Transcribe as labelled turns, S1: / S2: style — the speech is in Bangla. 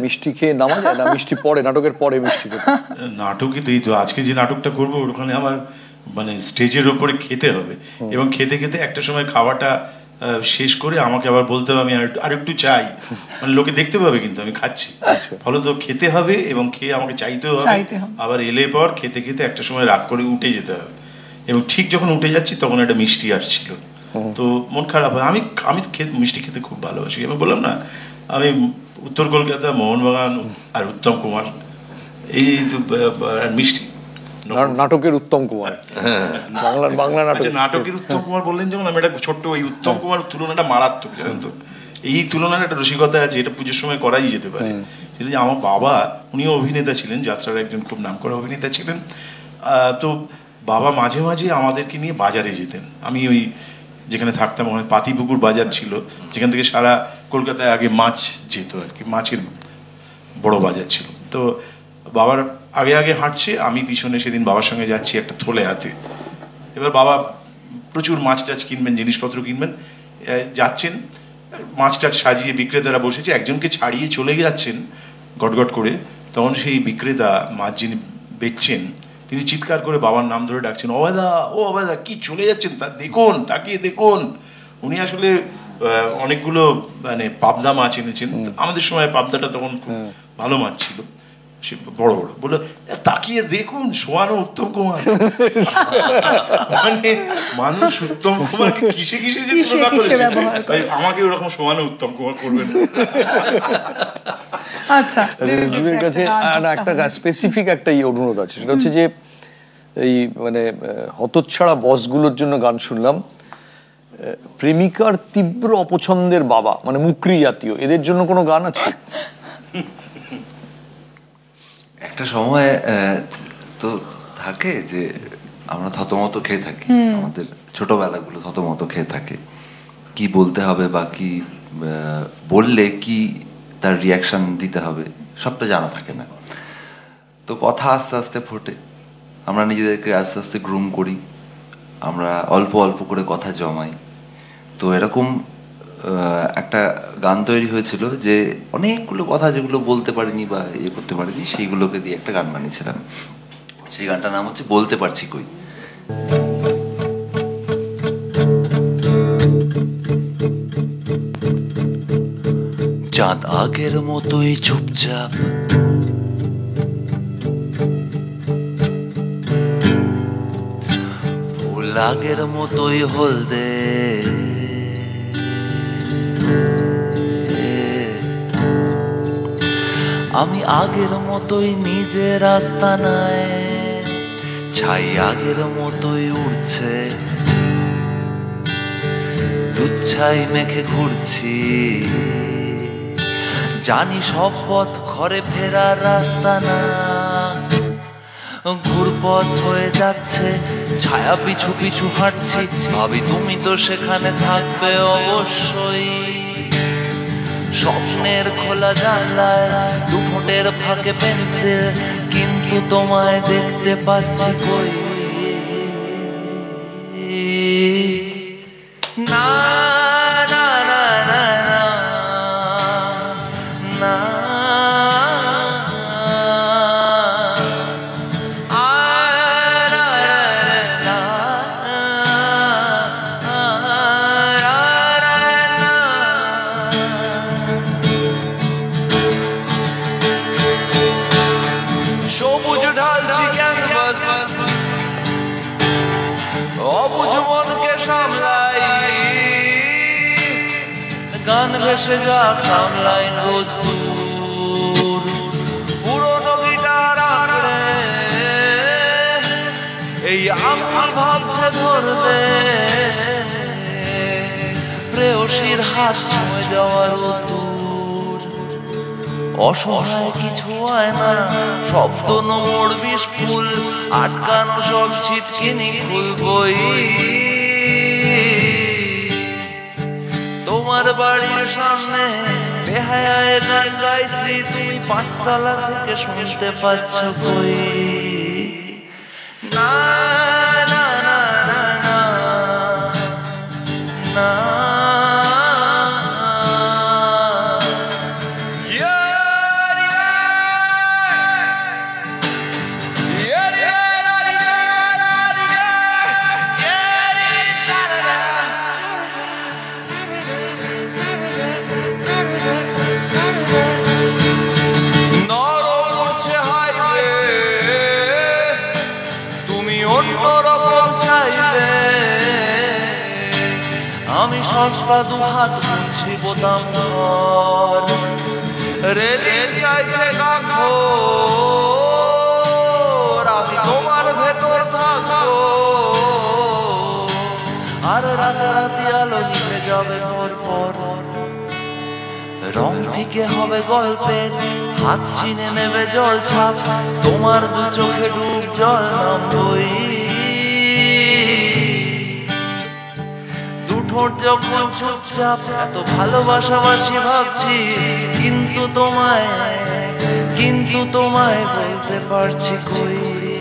S1: মিষ্টি খেয়ে নামা যায় না? মিষ্টি পরে, নাটকের পরে মিষ্টি খেতে?
S2: নাটকে তো এই তো আজকে যে নাটকটা করবো ওখানে আমার মানে স্টেজের ওপরে খেতে হবে, এবং খেতে খেতে একটা সময় খাওয়াটা শেষ করে আমাকে আবার বলতে হবে আমি আর একটু চাই, মানে লোকে দেখতে পাবে কিন্তু আমি খাচ্ছি, ফলত খেতে হবে এবং খেয়ে আমাকে চাইতেও হবে, আবার এলে পর খেতে খেতে একটা সময় রাগ করে উঠে যেতে হবে, এবং ঠিক যখন উঠে যাচ্ছি তখন একটা মিষ্টি আসছিল, তো মন খারাপ হয়। আমি আমি মিষ্টি খেতে খুব ভালোবাসি, আমি বললাম না আমি উত্তর কলকাতা, মোহনবাগান আর উত্তম কুমার, এই মিষ্টি
S1: নাটকের উত্তম কুমার, বাংলা নাটক
S2: নাটকের উত্তম কুমার বললেন যখন, আমি একটা ছোট্ট ওই উত্তম কুমার তুলনাটা মারাত্মক, জানেন তো, এই তুলনার একটা রসিকতা আছে, এটা পুজোর সময় করাই যেতে পারে। সেটা যে আমার বাবা, উনিও অভিনেতা ছিলেন, যাত্রার একজন খুব নামকরা অভিনেতা ছিলেন, তো বাবা মাঝে মাঝে আমাদেরকে নিয়ে বাজারে যেতেন। আমি ওই যেখানে থাকতাম ওখানে পাতিপুকুর বাজার ছিল, যেখান থেকে সারা কলকাতায় আগে মাছ যেত আর কি, মাছের বড় বাজার ছিল। তো বাবার আগে আগে হাঁটছে, আমি পিছনে সেদিন বাবার সঙ্গে যাচ্ছি একটা থলে হাতে। এবার বাবা প্রচুর মাছ টাছ কিনবেন, জিনিসপত্র কিনবেন, যাচ্ছেন, মাছ টাছ সাজিয়ে বিক্রেতারা বসেছে, একজনকে ছাড়িয়ে চলে যাচ্ছেন গটগট করে, তখন সেই বিক্রেতা মাছ যিনি বেচছেন তিনি চিৎকার করে বাবার নাম ধরে ডাকছেন, অবাদা, ও অবাদা, কি চলে যাচ্ছেন, তা দেখুন, তাকিয়ে দেখুন। উনি আসলে অনেকগুলো মানে পাবদা মাছ এনেছেন, আমাদের সময় পাবদাটা তখন খুব ভালো মাছ ছিল, বড় বড়, বলে তাকিয়ে দেখুন শোয়ানো উত্তম কুমার। মানে মানুষ উত্তম কুমারকে কিসে কিসে যে তুলনা করেছে, তাই আমাকে ওরকম শোয়ানো উত্তম কুমার করবেন।
S3: আচ্ছা,
S1: যুগের কাছে একটা স্পেসিফিক একটা অনুরোধ আছে, সেটা হচ্ছে যে এই মানে হতচ্ছাড়া বসগুলোর জন্য গান শুনলাম, প্রেমিকার তীব্র অপছন্দের বাবা, মানে মুকরি জাতীয়, এদের জন্য কোনো গান আছে?
S4: একটা সময় তো থাকে যে আমরা থতমত খেয়ে থাকি, আমাদের ছোটবেলাগুলো থতমত খেয়ে থাকে, কি বলতে হবে বা কি বললে কি তার রিয়াকশন দিতে হবে সবটা জানা থাকে না। তো কথা আস্তে আস্তে ফোটে, আমরা নিজেদেরকে আস্তে আস্তে গ্রুম করি, আমরা অল্প অল্প করে কথা জমাই। তো এরকম একটা গান তৈরি হয়েছিল যে অনেকগুলো কথা যেগুলো বলতে পারিনি বা ইয়ে করতে পারিনি, সেইগুলোকে দিয়ে একটা গান বানিয়েছিলাম। সেই গানটার নাম হচ্ছে বলতে পারছি কই। চাঁদ আগের মতোই চুপচাপ, ফুল আগের মতোই হলদে, আমি আগের মতোই নিজের আস্তানায়, ছাই আগের মতোই উড়ছে, দুধ ছাই মেখে ঘুরছি, জানি সব পথ ঘরে ফেরার রাস্তা না, ঘুরপথ হয়ে যাচ্ছে, ছায়া পিছু পিছু হাঁটছি, ভাবি তুমি তো সেখানে থাকবে অবশ্যই, স্বপ্নের খোলা জানলায় দু ঠোঁটের ফাঁকে পেন্সিল, কিন্তু তোমায় দেখতে পাচ্ছি কই না, না না না না না, গান ভেসে যাক লাইন রোজ দূর, পুরোনো গিটার আঁকড়ে এই আঙুল ভাবছে ধরবে, প্রেয়সীর হাত ছুঁয়ে যাওয়ার দূর, অসহায় কিছু হয় না, শব্দ নোড় বিষ ফুল, আটকানো সব ছিটকিনি খুলবই, তোমার বাড়ির সামনে বেহায়ায় গান গাইছি, তুমি পাঁচতলা থেকে শুনতে পাচ্ছ কই না না না না না না। সস্তা দুহাত মুন্সি বোতাম ঘর রেলিং চাইছে কাকর আমি তোমার ভেতর থাকবো আর রাতারাতি আলো নিভে যাবে পর পর রং ফিকে হবে গল্পের হাত চিনে নেবে জল ছাপ তোমার দু চোখে ডুব জল নামবই দুঠোঁট যখন চুপচাপ এত ভালোবাসাবাসি ভাবছি কিন্তু তোমায় বলতে পারছি কই